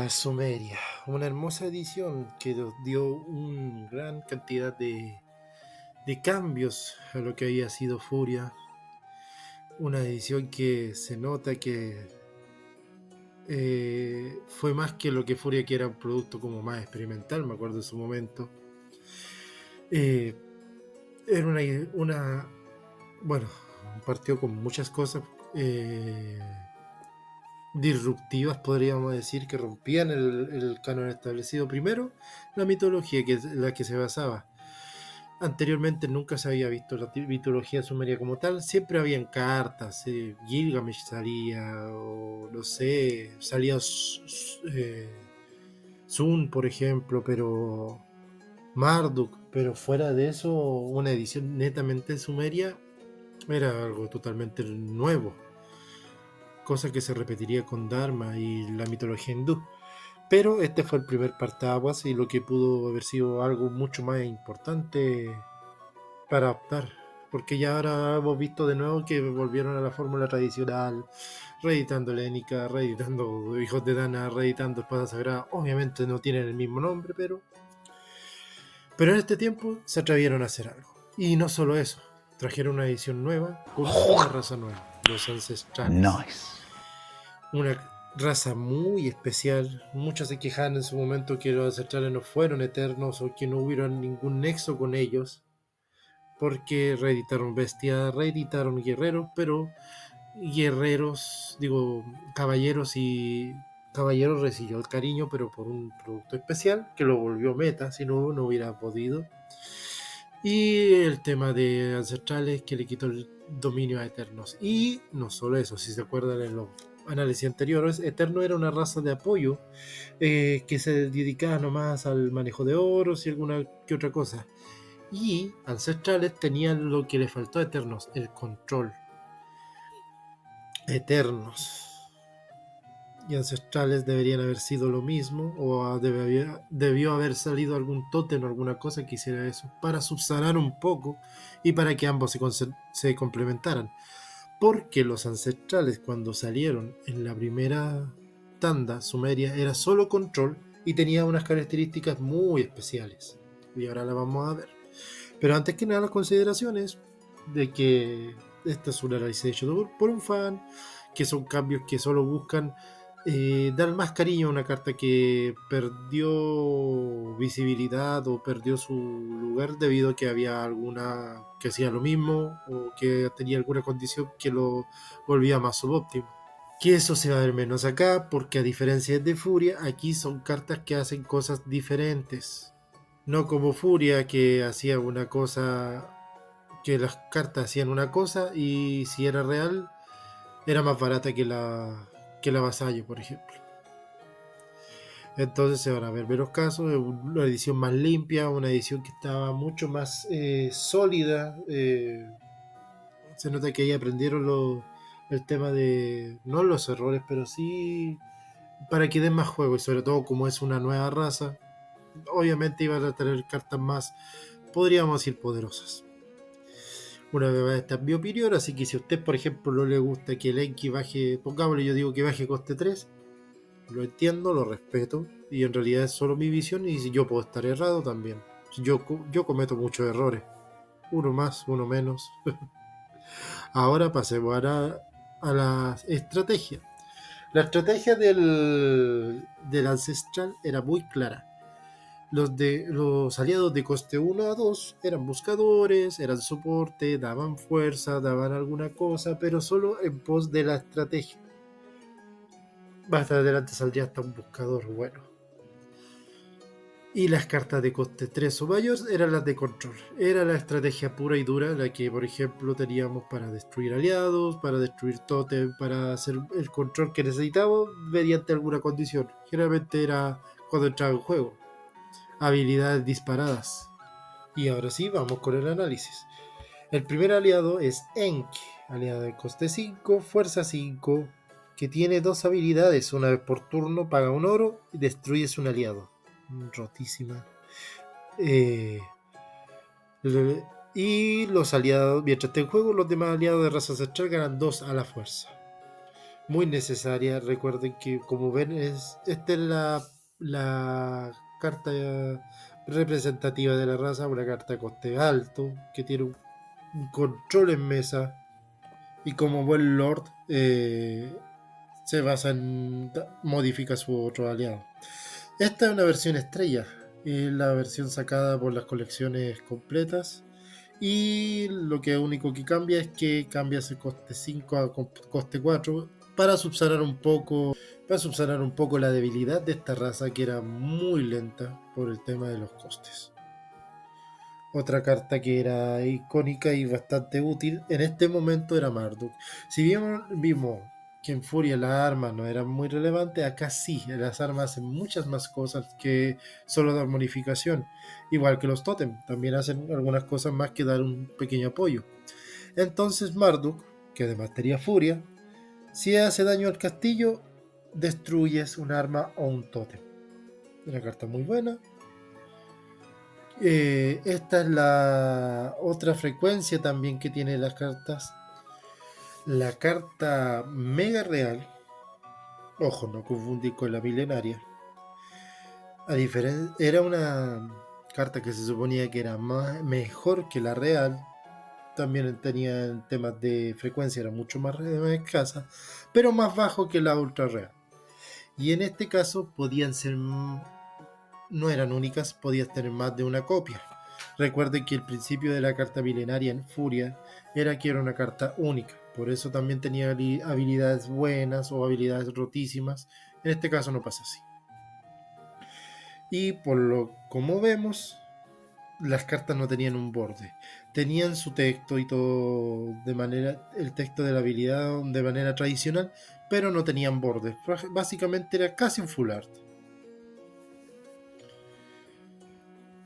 Sumeria, una hermosa edición que nos dio una gran cantidad de cambios a lo que había sido Furia. Una edición que se nota que fue más que lo que Furia, que era un producto como más experimental, me acuerdo en su momento. Era bueno, partió con muchas cosas disruptivas, podríamos decir, que rompían el canon establecido. Primero, la mitología que la que se basaba. Anteriormente nunca se había visto la mitología sumeria como tal, siempre habían cartas, Gilgamesh salía, o no sé, salía Sun, por ejemplo, pero Marduk, pero fuera de eso, una edición netamente sumeria era algo totalmente nuevo, cosa que se repetiría con Dharma y la mitología hindú. Pero este fue el primer partaguas y lo que pudo haber sido algo mucho más importante para optar, porque ya ahora hemos visto de nuevo que volvieron a la fórmula tradicional, reeditando Lénica, reeditando Hijos de Dana, reeditando Espada Sagrada. Obviamente no tienen el mismo nombre, pero en este tiempo se atrevieron a hacer algo. Y no solo eso, trajeron una edición nueva con una raza nueva, los ancestrales. Nice. Una raza muy especial. Muchos se quejaban en su momento que los ancestrales no fueron eternos o que no hubiera ningún nexo con ellos, porque reeditaron bestias, reeditaron guerreros, pero caballeros recibió el cariño, pero por un producto especial que lo volvió meta, si no hubiera podido. Y el tema de ancestrales que le quitó el dominio a Eternos. Y no solo eso, si se acuerdan en los análisis anteriores, Eterno era una raza de apoyo que se dedicaba nomás al manejo de oros y alguna que otra cosa. Y ancestrales tenían lo que le faltó a Eternos, el control. Eternos y ancestrales deberían haber sido lo mismo, o debió haber salido algún tótem o alguna cosa que hiciera eso para subsanar un poco y para que ambos se complementaran, porque los ancestrales, cuando salieron en la primera tanda sumeria, era solo control y tenía unas características muy especiales, y ahora la vamos a ver. Pero antes que nada, las consideraciones de que esta es un análisis hecho por un fan, que son cambios que solo buscan dar más cariño a una carta que perdió visibilidad o perdió su lugar debido a que había alguna que hacía lo mismo o que tenía alguna condición que lo volvía más subóptimo. Que eso se va a ver menos acá, porque a diferencia de Furia, aquí son cartas que hacen cosas diferentes. No como Furia, que hacía una cosa, que las cartas hacían una cosa y si era real, era más barata que la Vasallo, por ejemplo. Entonces se van a ver menos casos, una edición más limpia, una edición que estaba mucho más sólida. Se nota que ahí aprendieron el tema de, no los errores, pero sí para que den más juego, y sobre todo como es una nueva raza, obviamente iban a tener cartas más, podríamos decir, poderosas. Una vez más, esta es mi opinión, así que si a usted, por ejemplo, no le gusta que el Enki baje, pongámosle, yo digo que baje coste 3, lo entiendo, lo respeto, y en realidad es solo mi visión, y si yo puedo estar errado también. Yo cometo muchos errores, uno más, uno menos. Ahora pasemos a la estrategia. La estrategia del Ancestral era muy clara. Los aliados de coste 1 a 2 eran buscadores, eran soporte, daban fuerza, daban alguna cosa, pero solo en pos de la estrategia. Más adelante saldría hasta un buscador bueno. Y las cartas de coste 3 o mayor eran las de control. Era la estrategia pura y dura, la que por ejemplo teníamos para destruir aliados, para destruir totem, para hacer el control que necesitábamos mediante alguna condición. Generalmente era cuando entraba en juego. Habilidades disparadas. Y ahora sí, vamos con el análisis. El primer aliado es Enki, aliado de coste 5, fuerza 5, que tiene dos habilidades. Una vez por turno paga un oro y destruyes un aliado. Rotísima. Y los aliados, mientras esté en juego, los demás aliados de raza ancestral ganan 2 a la fuerza. Muy necesaria. Recuerden que, como ven, esta es la carta representativa de la raza, una carta de coste alto, que tiene un control en mesa, y como buen lord se basa en modifica a su otro aliado. Esta es una versión estrella, es la versión sacada por las colecciones completas, y lo que único que cambia es que cambia ese coste 5 a coste 4 para subsanar un poco la debilidad de esta raza, que era muy lenta por el tema de los costes. Otra carta que era icónica y bastante útil en este momento era Marduk. Si bien vimos que en Furia las armas no eran muy relevantes, acá sí, las armas hacen muchas más cosas que solo dar modificación. Igual que los Totem, también hacen algunas cosas más que dar un pequeño apoyo. Entonces Marduk, que además tenía Furia, si hace daño al castillo, destruyes un arma o un Totem. Una carta muy buena. Esta es la otra frecuencia también que tiene las cartas. La carta Mega Real, ojo, no confundir con la milenaria. Era una carta que se suponía que era mejor que la real. También tenía temas de frecuencia, era mucho más escasa, pero más bajo que la ultra real. Y en este caso podían ser, no eran únicas, podías tener más de una copia. Recuerden que el principio de la carta milenaria en Furia era que era una carta única, por eso también tenía habilidades buenas o habilidades rotísimas. En este caso no pasa así. Y por lo como vemos, las cartas no tenían un borde, tenían su texto y todo de manera, el texto de la habilidad de manera tradicional, pero no tenían bordes. Básicamente era casi un full art.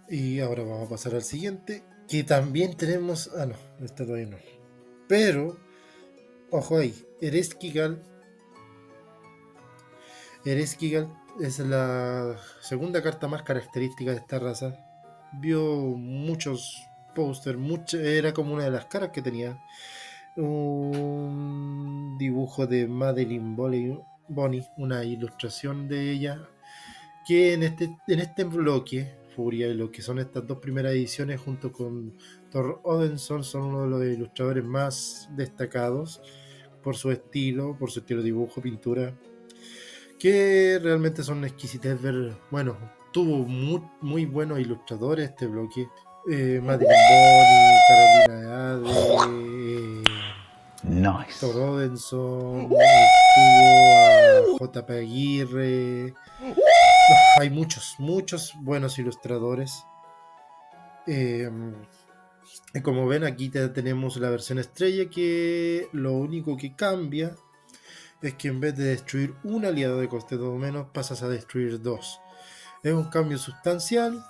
Y ahora vamos a pasar al siguiente, que también tenemos... Ah, no, este todavía no. Pero, ojo ahí, Ereshkigal es la segunda carta más característica de esta raza. Vio muchos pósters, era como una de las caras que tenía. Un dibujo de Madeline Bonnie, una ilustración de ella, que en este bloque, Furia, y lo que son estas dos primeras ediciones, junto con Thor Odinson, son uno de los ilustradores más destacados por su estilo de dibujo, pintura, que realmente son exquisites ver. Bueno, tuvo muy buenos ilustradores este bloque. Madeline Bonnie, Carolina de Nice. Thor Odinson, tuvo a J.P. Aguirre. Hay muchos buenos ilustradores. Como ven, aquí tenemos la versión estrella, que lo único que cambia es que en vez de destruir un aliado de coste 2 o menos, pasas a destruir 2. Es un cambio sustancial,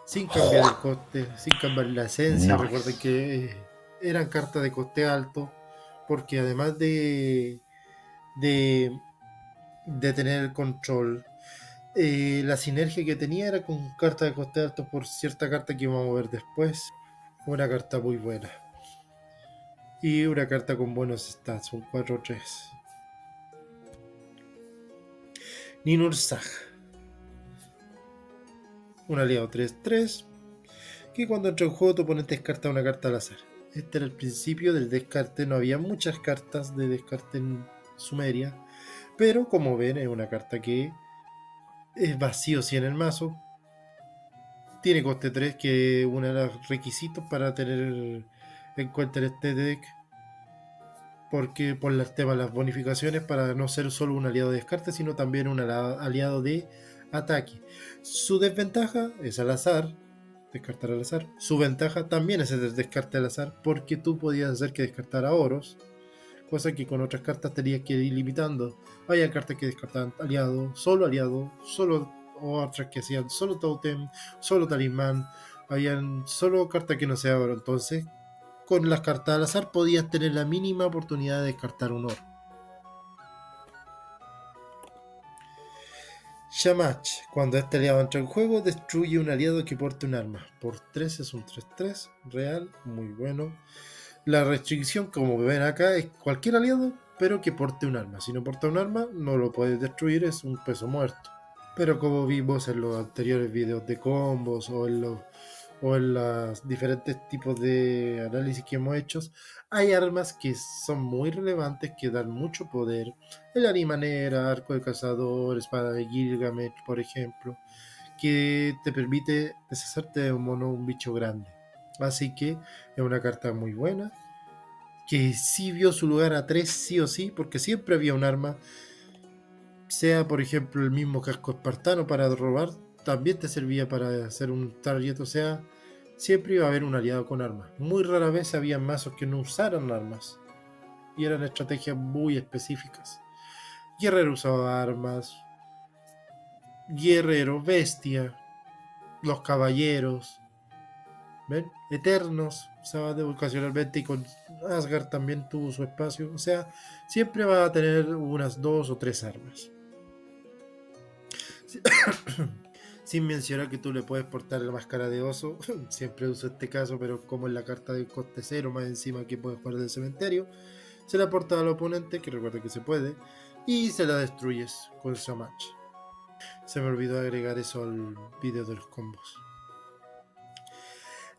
sin cambiar el coste, sin cambiar la esencia. Nice. Recuerden que eran cartas de coste alto, porque además de tener el control, la sinergia que tenía era con cartas de coste alto por cierta carta que vamos a ver después. Una carta muy buena. Y una carta con buenos stats, un 4-3. Ninur Saga. Un aliado 3-3, que cuando entra en juego tu oponente descarta una carta al azar. Este era el principio del descarte, no había muchas cartas de descarte en Sumeria, pero como ven es una carta que es vacío si en el mazo. Tiene coste 3, que es uno de los requisitos para tener en cuenta este deck, porque por el tema de las bonificaciones, para no ser solo un aliado de descarte, sino también un aliado de ataque. Su desventaja es al azar, descartar al azar. Su ventaja también es el descarte al azar, porque tú podías hacer que descartara oros, cosa que con otras cartas tenías que ir limitando. Había cartas que descartaban aliado, solo, o otras que hacían solo totem, solo talismán. Habían solo cartas que no se oro. Entonces, con las cartas al azar podías tener la mínima oportunidad de descartar un oro. Shamash. Cuando este aliado entra en juego, destruye un aliado que porte un arma. Por 3 es un 3/3. Real, muy bueno. La restricción, como ven acá, es cualquier aliado, pero que porte un arma. Si no porta un arma, no lo puedes destruir, es un peso muerto. Pero como vimos en los anteriores videos de combos o en los diferentes tipos de análisis que hemos hecho, hay armas que son muy relevantes, que dan mucho poder. El Animanera, Arco de Cazador, Espada de Gilgamesh, por ejemplo, que te permite deshacerte de un mono, un bicho grande. Así que es una carta muy buena, que sí vio su lugar a 3 sí o sí, porque siempre había un arma, sea por ejemplo el mismo casco espartano para robar, también te servía para hacer un target, o sea, siempre iba a haber un aliado con armas. Muy rara vez había mazos que no usaran armas, y eran estrategias muy específicas. Guerrero usaba armas, guerrero, bestia, los caballeros, ¿ven? Eternos usaba ocasionalmente, y con Asgard también tuvo su espacio, o sea, siempre va a tener unas 2 o 3 armas. Sin mencionar que tú le puedes portar la máscara de oso. Siempre uso este caso, pero como en la carta de coste cero, más encima que puedes jugar del cementerio, se la portas al oponente, que recuerda que se puede, y se la destruyes con Shamash. Se me olvidó agregar eso al video de los combos.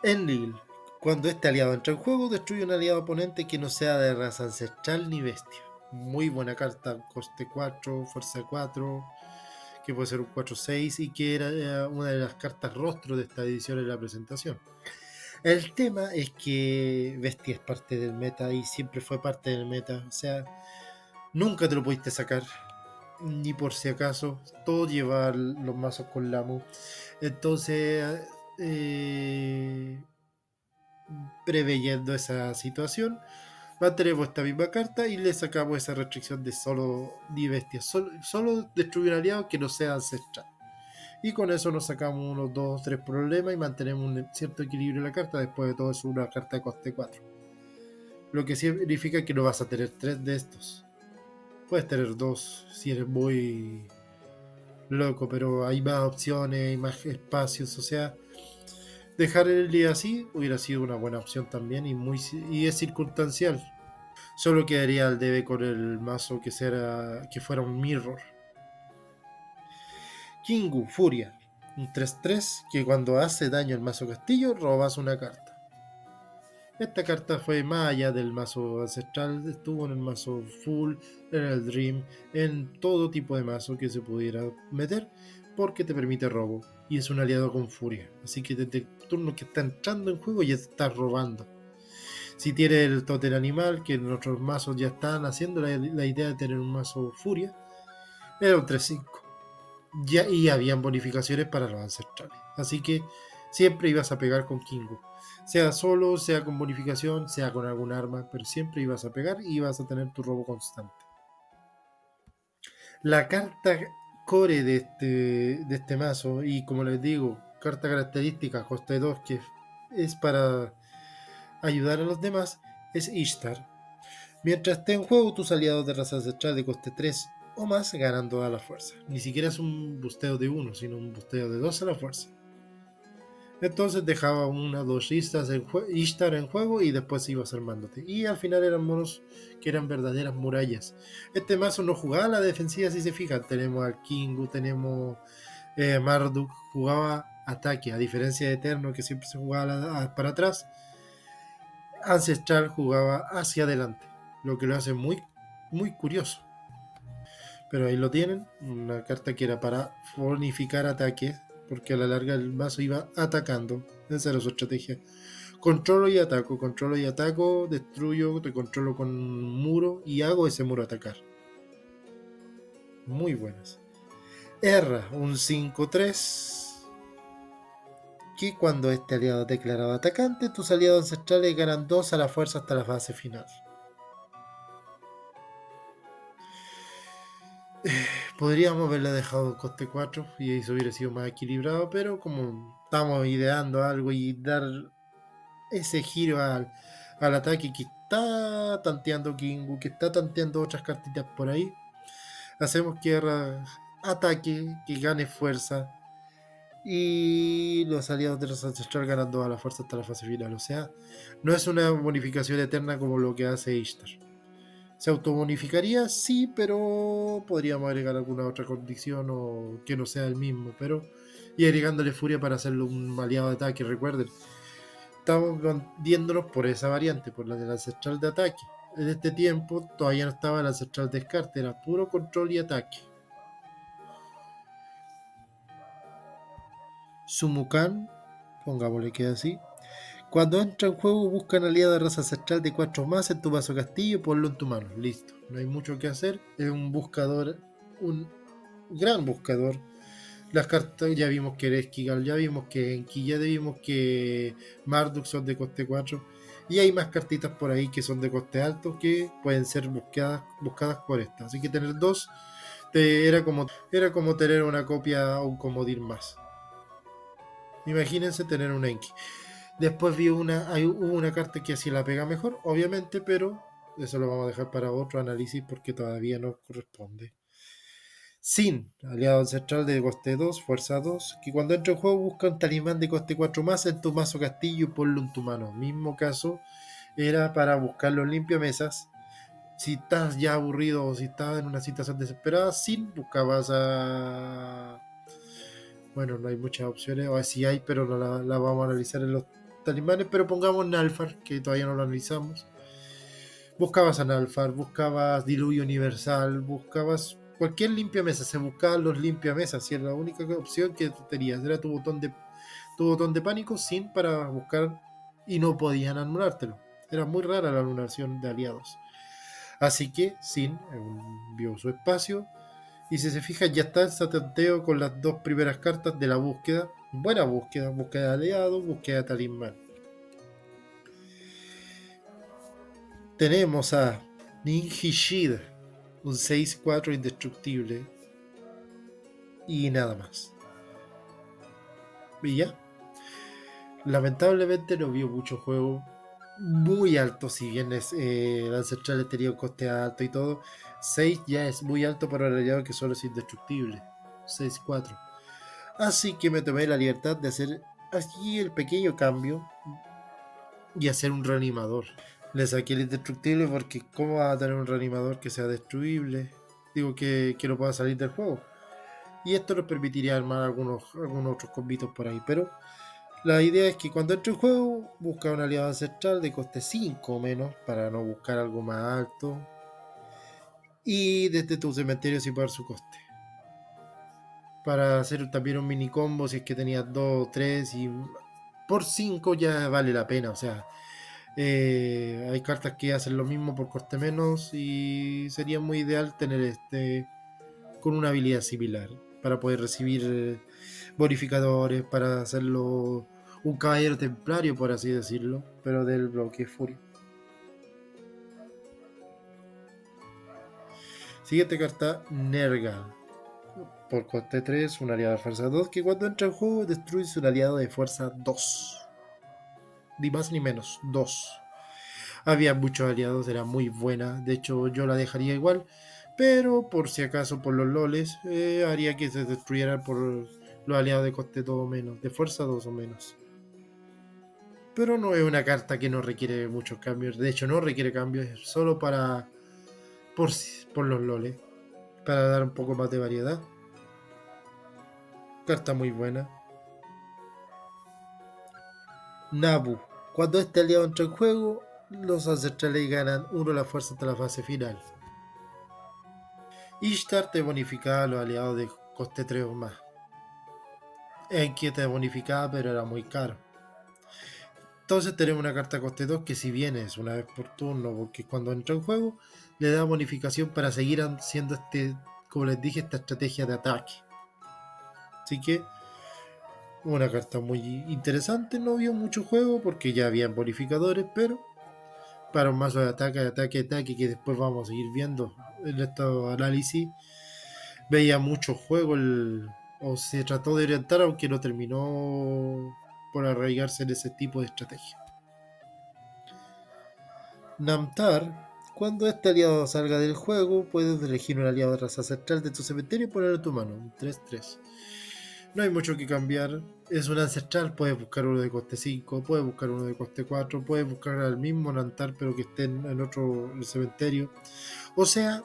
Enlil. Cuando este aliado entra en juego, destruye un aliado oponente que no sea de raza ancestral ni bestia. Muy buena carta, coste 4, fuerza 4, que puede ser un 4/6 y que era una de las cartas rostro de esta edición en la presentación. El tema es que Bestia es parte del meta y siempre fue parte del meta, o sea, nunca te lo pudiste sacar, ni por si acaso. Todo lleva los mazos con Lamu. Entonces, preveyendo esa situación, mantenemos esta misma carta y le sacamos esa restricción de solo ni bestias, solo destruir un aliado que no sea ancestral. Y con eso nos sacamos unos 2 o 3 problemas y mantenemos un cierto equilibrio en la carta. Después de todo, es una carta de coste 4. Lo que significa que no vas a tener 3 de estos. Puedes tener 2 si eres muy loco, pero hay más opciones, hay más espacios. O sea, dejar el día así hubiera sido una buena opción también, y es circunstancial. Solo quedaría al debe con el mazo que fuera un mirror. Kingu, Furia. Un 3/3 que cuando hace daño al mazo castillo robas una carta. Esta carta fue más allá del mazo ancestral, estuvo en el mazo full, en el Dream, en todo tipo de mazo que se pudiera meter, porque te permite robo y es un aliado con furia. Así que desde el turno que está entrando en juego ya está robando. Si tiene el tótem animal, que en otros mazos ya están haciendo la idea de tener un mazo furia, era un 3/5. Ya, y habían bonificaciones para los ancestrales. Así que siempre ibas a pegar con Kingu. Sea solo, sea con bonificación, sea con algún arma, pero siempre ibas a pegar y ibas a tener tu robo constante. La carta core de este mazo, y como les digo, carta característica, coste 2, que es para ayudar a los demás, es Ishtar. Mientras esté en juego, tus aliados de raza ancestral de coste 3 o más ganan toda la fuerza. Ni siquiera es un busteo de 1, sino un busteo de 2 a la fuerza. Entonces dejaba una o dos Ishtar en juego y después ibas armándote. Y al final eran monos que eran verdaderas murallas. Este mazo no jugaba a la defensiva, si se fijan. Tenemos al Kingu, tenemos Marduk, jugaba ataque, a diferencia de Eterno, que siempre se jugaba para atrás. Ancestral jugaba hacia adelante, lo que lo hace muy, muy curioso. Pero ahí lo tienen, una carta que era para bonificar ataques, porque a la larga el mazo iba atacando. Esa era su estrategia. Controlo y ataco, destruyo, te controlo con un muro y hago ese muro atacar. Muy buenas. Erra, un 5/3, que cuando este aliado es declarado atacante, tus aliados ancestrales ganan 2 a la fuerza hasta la fase final. Podríamos haberla dejado coste 4 y eso hubiera sido más equilibrado, pero como estamos ideando algo y dar ese giro al ataque que está tanteando Kingu, que está tanteando otras cartitas por ahí, hacemos que ataque, que gane fuerza. Y los aliados de los ancestral ganan toda la fuerza hasta la fase final. O sea, no es una bonificación eterna como lo que hace Ishtar. ¿Se autobonificaría? Sí, pero podríamos agregar alguna otra condición o que no sea el mismo. Pero y agregándole furia para hacerlo un aliado de ataque. Recuerden, estamos viéndonos por esa variante, por la del ancestral de ataque. En este tiempo todavía no estaba el ancestral de descarte, era puro control y ataque. Sumukan, pongámosle que así. Cuando entra en juego, busca una aliada de raza ancestral de 4 más en tu vaso castillo y ponlo en tu mano. Listo. No hay mucho que hacer. Es un buscador, un gran buscador. Las cartas ya vimos que Ereskkigal, ya vimos que Enki, ya vimos que Marduk son de coste 4. Y hay más cartitas por ahí que son de coste alto que pueden ser buscadas por esta. Así que tener dos era como tener una copia o un comodín más. Imagínense tener un Enki. Después hubo una carta que hacía la pega mejor, obviamente, pero eso lo vamos a dejar para otro análisis porque todavía no corresponde. Sin, aliado ancestral de coste 2, fuerza 2, que cuando entra en juego busca un talismán de coste 4 más en tu mazo castillo y ponlo en tu mano. Mismo caso era para buscar los limpiamesas. Si estás ya aburrido o si estás en una situación desesperada, sin buscabas a... Bueno, no hay muchas opciones, o sí hay, pero no la vamos a analizar en los talismanes, pero pongamos Nalfar, que todavía no lo analizamos. Buscabas a Nalfar, buscabas Diluvio Universal, buscabas cualquier limpiamesa, se buscaban los limpiamesas, y era la única opción que tú tenías, era tu botón de pánico sin para buscar y no podían anulártelo. Era muy rara la anulación de aliados. Así que Sin vio su espacio y si se fijan ya está el satanteo con las dos primeras cartas de la búsqueda. Buena búsqueda, búsqueda de aliados, búsqueda de talismán. Tenemos a Ninji Shid, un 6-4 indestructible. Y nada más. Y ya. Lamentablemente no vio mucho juego muy alto, si bien es el ancestral tenía un coste alto y todo. 6 ya es muy alto para el aliado que solo es indestructible. 6-4. Así que me tomé la libertad de hacer aquí el pequeño cambio y hacer un reanimador. Le saqué el indestructible porque ¿cómo va a tener un reanimador que sea destruible? Digo que no pueda salir del juego. Y esto nos permitiría armar algunos otros combitos por ahí. Pero la idea es que cuando entre el juego, busca un aliado ancestral de coste 5 o menos para no buscar algo más alto. Y desde tu cementerio situar su coste. Para hacer también un mini combo si es que tenías 2 o 3 y por 5 ya vale la pena. O sea, hay cartas que hacen lo mismo por coste menos y sería muy ideal tener con una habilidad similar para poder recibir bonificadores, para hacerlo un caballero templario, por así decirlo, pero del bloque Furia. Siguiente carta, Nergal. Por coste 3, un aliado de fuerza 2, que cuando entra en juego destruye un aliado de fuerza 2. Ni más ni menos, 2. Había muchos aliados, era muy buena. De hecho, yo la dejaría igual. Pero por si acaso, por los loles, haría que se destruyera por los aliados de coste 2 o menos, de fuerza 2 o menos. Pero no es una carta que no requiere muchos cambios. De hecho, no requiere cambios, es solo para. Por los loles. Para dar un poco más de variedad. Carta muy buena. Nabu. Cuando este aliado entra en juego, los ancestrales ganan 1 la fuerza hasta la fase final. Ishtar te bonificaba a los aliados de coste 3 o más. Enki te bonificaba, pero era muy caro. Entonces tenemos una carta coste 2 que si bien es una vez por turno, porque cuando entra en juego, le da bonificación para seguir haciendo como les dije, esta estrategia de ataque. Así que una carta muy interesante, no vio mucho juego porque ya habían bonificadores, pero para un mazo de ataque, que después vamos a seguir viendo en estos análisis, veía mucho juego o se trató de orientar, aunque no terminó por arraigarse en ese tipo de estrategia. Namtar, Cuando este aliado salga del juego, puedes elegir un aliado de raza ancestral de tu cementerio y ponerlo en tu mano. Un 3-3. No hay mucho que cambiar. Es un ancestral, puedes buscar uno de coste 5, puedes buscar uno de coste 4, puedes buscar al mismo Nantar pero que esté en otro cementerio. O sea,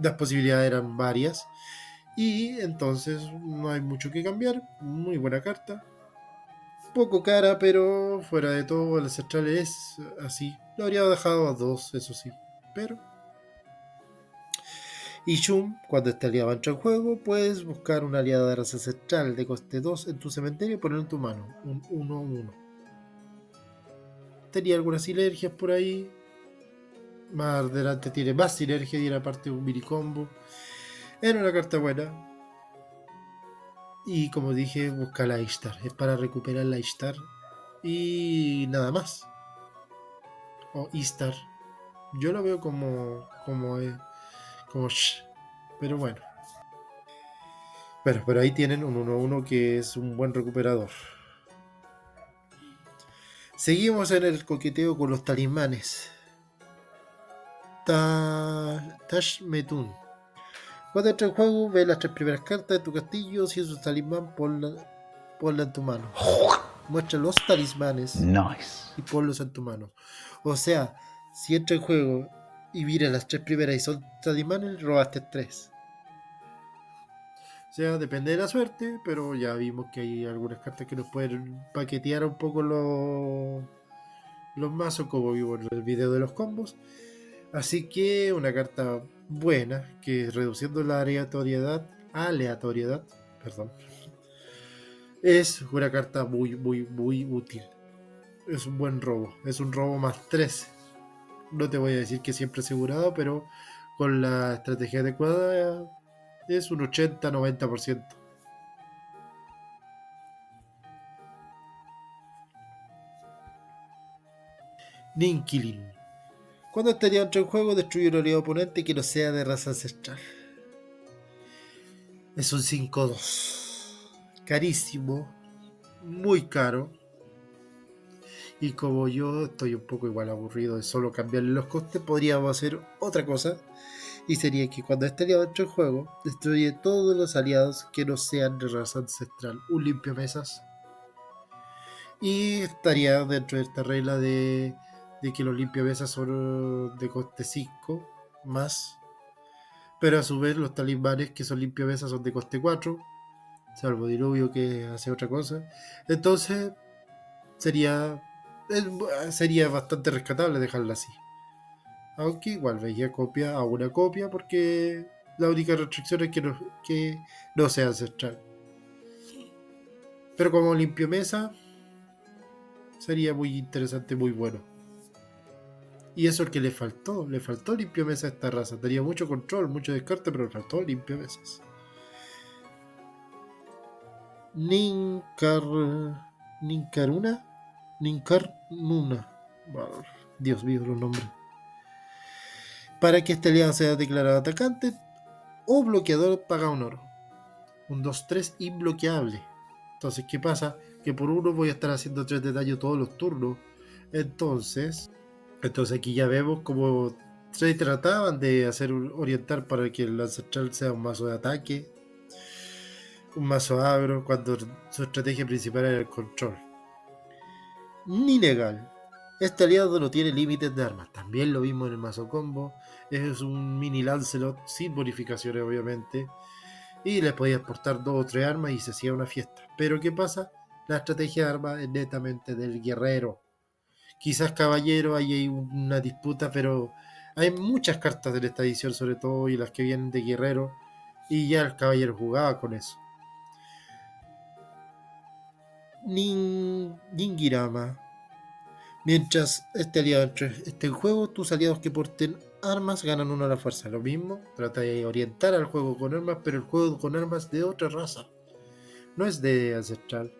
las posibilidades eran varias. Y entonces no hay mucho que cambiar. Muy buena carta. Poco cara, pero fuera de todo, el ancestral es así. Lo habría dejado a 2, eso sí. Pero. Y Shun, cuando este aliado entra en juego, puedes buscar una aliada de raza ancestral de coste 2 en tu cementerio y ponerlo en tu mano. Un 1-1. Tenía algunas sinergias por ahí. Más adelante tiene más sinergia y era parte de un mini combo. Era una carta buena. Y como dije, busca la Ishtar. Es para recuperar la Ishtar. Y nada más. O Ishtar. Yo lo veo como sh. Pero bueno. Pero ahí tienen un 1-1 que es un buen recuperador. Seguimos en el coqueteo con los talismanes. Tash Metun. Cuando entra en juego, ve las 3 primeras cartas de tu castillo. Si es un talismán, ponla en tu mano. Muestra los talismanes y ponlos en tu mano. O sea, si entra en juego y mira las 3 primeras y son talismanes, robaste 3. O sea, depende de la suerte, pero ya vimos que hay algunas cartas que nos pueden paquetear un poco los mazos, como vimos en el video de los combos. Así que una carta buena, que reduciendo la aleatoriedad, perdón, es una carta muy, muy, muy útil. Es un buen robo, es un robo más 13. No te voy a decir que siempre asegurado, pero con la estrategia adecuada es un 80-90%. Ninkilin. Cuando estaría dentro del juego, destruye un aliado oponente que no sea de raza ancestral. Es un 5-2. Carísimo. Muy caro. Y como yo estoy un poco igual aburrido de solo cambiarle los costes, podríamos hacer otra cosa. Y sería que cuando este aliado entre el juego, destruye todos los aliados que no sean de raza ancestral. Un limpio mesas. Y estaría dentro de esta regla de que los limpiamesas son de coste 5 más. Pero a su vez los talismanes que son limpiamesas son de coste 4. Salvo Diluvio que hace otra cosa. Entonces sería bastante rescatable dejarla así. Aunque igual veía copia a una copia porque la única restricción es que no sea ancestral. Pero como limpio mesa sería muy interesante, muy bueno. Y eso es lo que le faltó limpio mesa a esta raza. Tenía mucho control, mucho descarte, pero le faltó limpio mesas. Ninkarnuna. Dios mío, los nombres. Para que este aliado sea declarado atacante o bloqueador, paga un oro. Un 2-3 imbloqueable. Entonces, ¿qué pasa? Que por uno voy a estar haciendo 3 de daño todos los turnos. Entonces aquí ya vemos como se trataban de hacer orientar para que el ancestral sea un mazo de ataque, un mazo agro, cuando su estrategia principal era el control. Ni legal. Este aliado no tiene límites de armas. También lo vimos en el mazo combo. Es un mini Lancelot sin bonificaciones, obviamente. Y le podías portar 2 o 3 armas y se hacía una fiesta. Pero ¿qué pasa? La estrategia de armas es netamente del guerrero. Quizás caballero, ahí hay una disputa, pero hay muchas cartas de esta edición, sobre todo, y las que vienen de guerrero. Y ya el caballero jugaba con eso. Ningirama. Mientras este aliado esté en juego, tus aliados que porten armas ganan 1 a la fuerza. Lo mismo, trata de orientar al juego con armas, pero el juego con armas de otra raza. No es de ancestral.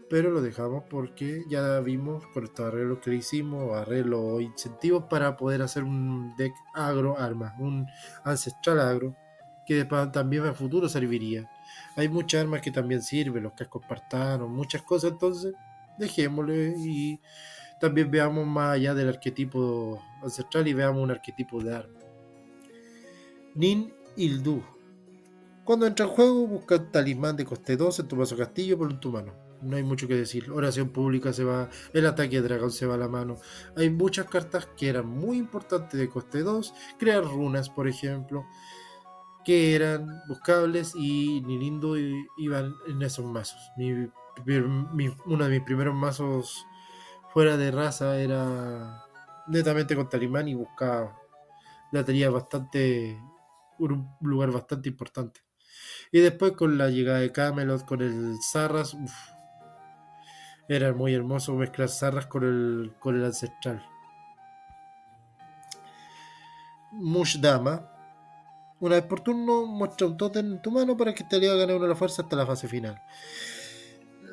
Pero lo dejamos porque ya vimos con estos arreglos que le hicimos, arreglos o incentivos para poder hacer un deck agro armas, un ancestral agro, que también a futuro serviría. Hay muchas armas que también sirven, los cascos partanos, muchas cosas, entonces dejémosle y también veamos más allá del arquetipo ancestral y veamos un arquetipo de arma. Nin Ildu. Cuando entra en juego, busca un talismán de coste 2 en tu mazo castillo por un tu mano. No hay mucho que decir. Oración pública se va, el ataque de dragón se va a la mano. Hay muchas cartas que eran muy importantes de coste 2. Crear runas, por ejemplo, que eran buscables y Nilindo iban en esos mazos. Uno de mis primeros mazos fuera de raza era netamente con talismán y buscaba. La tenía bastante. Un lugar bastante importante. Y después con la llegada de Camelot, con el Zarras, era muy hermoso mezclar Zarras con el ancestral. Mushdama. Una vez por turno, muestra un tótem en tu mano para que te aliado gane una de la fuerza hasta la fase final.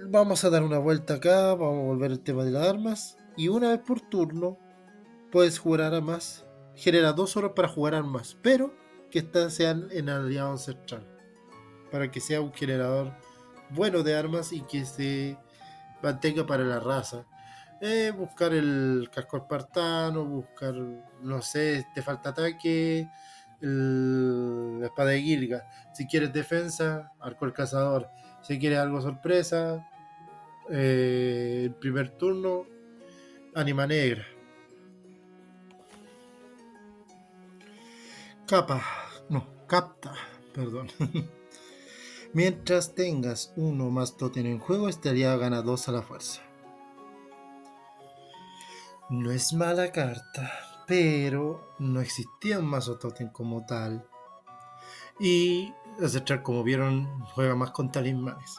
Vamos a dar una vuelta acá, vamos a volver al tema de las armas. Y una vez por turno, puedes jugar armas. Genera 2 horas para jugar armas, pero que estas sean en aliado ancestral. Para que sea un generador bueno de armas y que se mantenga para la raza. Buscar el casco espartano, buscar, no sé, te falta ataque, la espada de Gilga. Si quieres defensa, arco el cazador. Si quieres algo sorpresa, el primer turno, ánima negra. Capta, perdón. Mientras tengas uno más totem en juego, este aliado gana 2 a la fuerza. No es mala carta, pero no existía un mazo totem como tal. Y ancestral, como vieron, juega más con talismanes.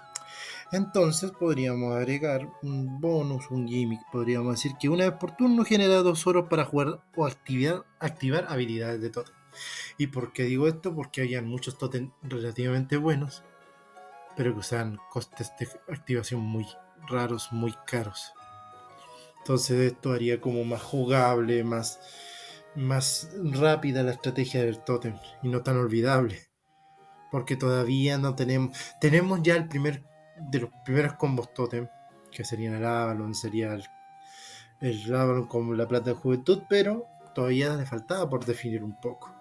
Entonces podríamos agregar un bonus, un gimmick. Podríamos decir que una vez por turno genera 2 oros para jugar o activar habilidades de totem. ¿Y por qué digo esto? Porque habían muchos totem relativamente buenos, pero que usaban costes de activación muy raros, muy caros. Entonces esto haría como más jugable, más rápida la estrategia del tótem y no tan olvidable. Porque todavía no tenemos ya el primer de los primeros combos tótem, que serían el Avalon, sería el Avalon con la plata de juventud, pero todavía le faltaba por definir un poco.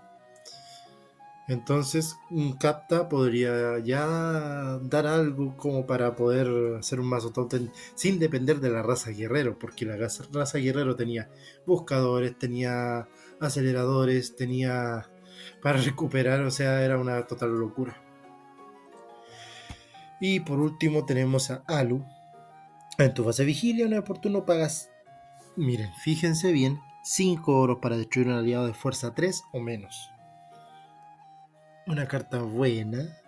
Entonces un Capta podría ya dar algo como para poder hacer un mazo totem sin depender de la raza guerrero, porque la raza guerrero tenía buscadores, tenía aceleradores, tenía para recuperar, o sea, era una total locura. Y por último tenemos a Alu. En tu fase vigilia, una oportuno pagas, miren, fíjense bien, 5 oros para destruir un aliado de fuerza 3 o menos. Una carta buena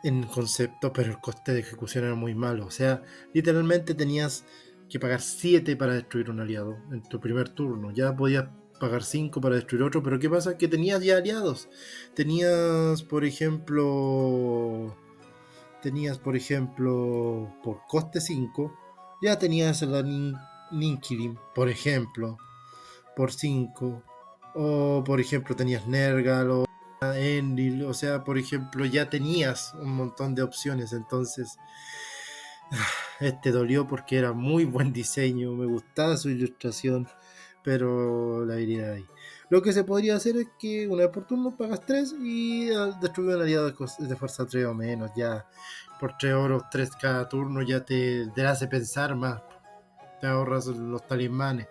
en concepto, pero el coste de ejecución era muy malo. O sea, literalmente tenías que pagar 7 para destruir un aliado en tu primer turno. Ya podías pagar 5 para destruir otro, pero ¿qué pasa? Que tenías ya aliados. Tenías, por ejemplo, por coste 5, ya tenías la Ninkirim, por ejemplo, por 5. O, por ejemplo, tenías Nergal o Enlil, o sea, por ejemplo, ya tenías un montón de opciones. Entonces, este dolió porque era muy buen diseño, me gustaba su ilustración, pero la habilidad ahí. Lo que se podría hacer es que una vez por turno pagas 3 y destruyes un aliado de fuerza 3 o menos. Ya por 3 oros, 3 cada turno, ya te hace pensar más. Te ahorras los talismanes.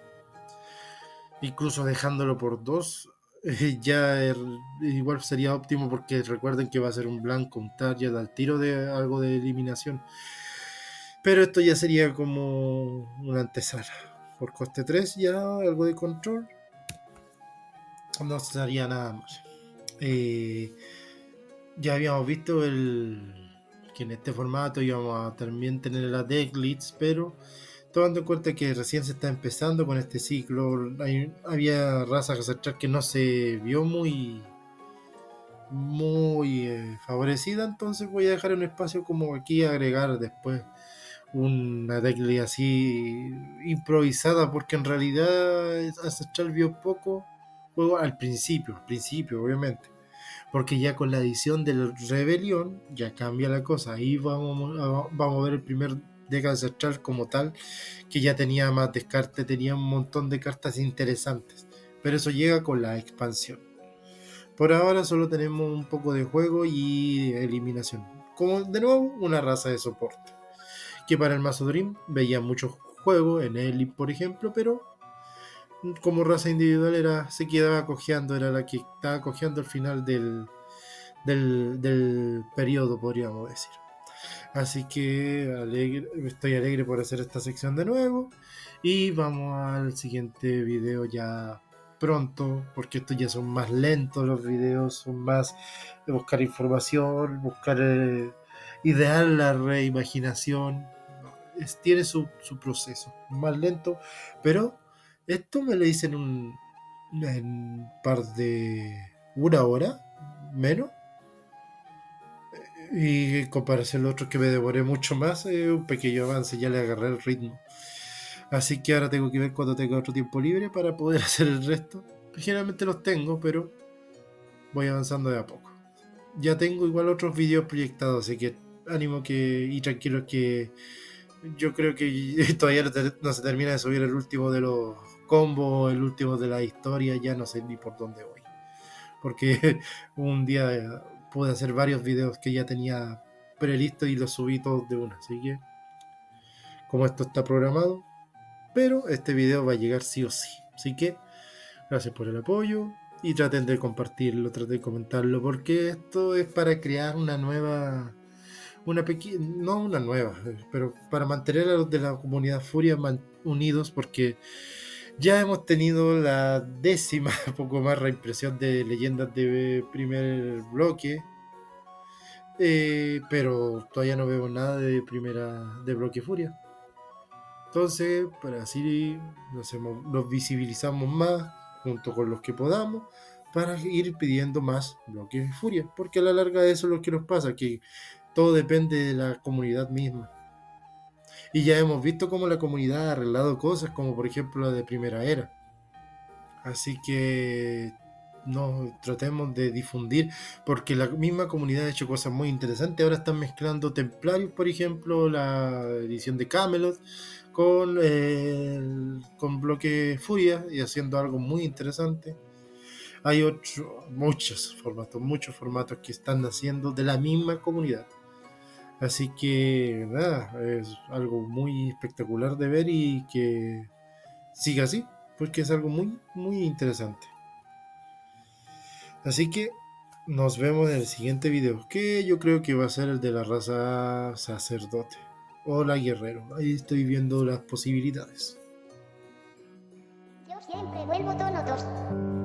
Incluso dejándolo por 2, ya igual sería óptimo, porque recuerden que va a ser un blanco, un target al tiro de algo de eliminación. Pero esto ya sería como una antesala. Por coste 3 ya algo de control no estaría nada mal. Ya habíamos visto que en este formato íbamos a también tener la deck leads, pero tomando en cuenta que recién se está empezando con este ciclo, había razas ancestral que no se vio muy favorecida. Entonces voy a dejar un espacio como aquí, agregar después una deckly así improvisada, porque en realidad Ancestral vio poco juego al principio obviamente, porque ya con la edición del Rebelión ya cambia la cosa. Ahí vamos a ver el primer deck ancestral como tal, que ya tenía más descarte, tenía un montón de cartas interesantes, pero eso llega con la expansión. Por ahora solo tenemos un poco de juego y eliminación, como de nuevo una raza de soporte, que para el mazo Dream veía mucho juego en Elite por ejemplo, pero como raza individual se quedaba cojeando, era la que estaba cojeando al final del periodo, podríamos decir. Así que estoy alegre por hacer esta sección de nuevo. Y vamos al siguiente video ya pronto, porque estos ya son más lentos los videos, son más de buscar información, buscar idear la reimaginación. Tiene su proceso, más lento, pero esto me lo hice en par de una hora, menos. Y en comparación al otro que me devoré mucho más, un pequeño avance, ya le agarré el ritmo. Así que ahora tengo que ver cuando tenga otro tiempo libre para poder hacer el resto. Generalmente los tengo, pero voy avanzando de a poco. Ya tengo igual otros videos proyectados, así que ánimo y tranquilos que yo creo que todavía no se termina de subir el último de los combos, el último de la historia, ya no sé ni por dónde voy. Porque un día pude hacer varios videos que ya tenía prelistos y los subí todos de una. Así que, como esto está programado, pero este video va a llegar sí o sí. Así que, gracias por el apoyo y traten de compartirlo, traten de comentarlo, porque esto es para crear una nueva, no una nueva, pero para mantener a los de la comunidad Furia unidos, porque ya hemos tenido la 10ª, poco más, reimpresión de leyendas de primer bloque. Pero todavía no veo nada de bloque Furia. Entonces, para así nos visibilizamos más junto con los que podamos para ir pidiendo más bloques Furia, porque a la larga eso es lo que nos pasa, que todo depende de la comunidad misma. Y ya hemos visto cómo la comunidad ha arreglado cosas, como por ejemplo la de Primera Era. Así que tratemos de difundir, porque la misma comunidad ha hecho cosas muy interesantes. Ahora están mezclando Templarios, por ejemplo, la edición de Camelot con bloque Furia y haciendo algo muy interesante. Hay muchos formatos que están haciendo de la misma comunidad. Así que nada, es algo muy espectacular de ver y que siga así, porque es algo muy, muy interesante. Así que nos vemos en el siguiente video, que yo creo que va a ser el de la raza sacerdote o la guerrero. Ahí estoy viendo las posibilidades. Yo siempre vuelvo tono 2.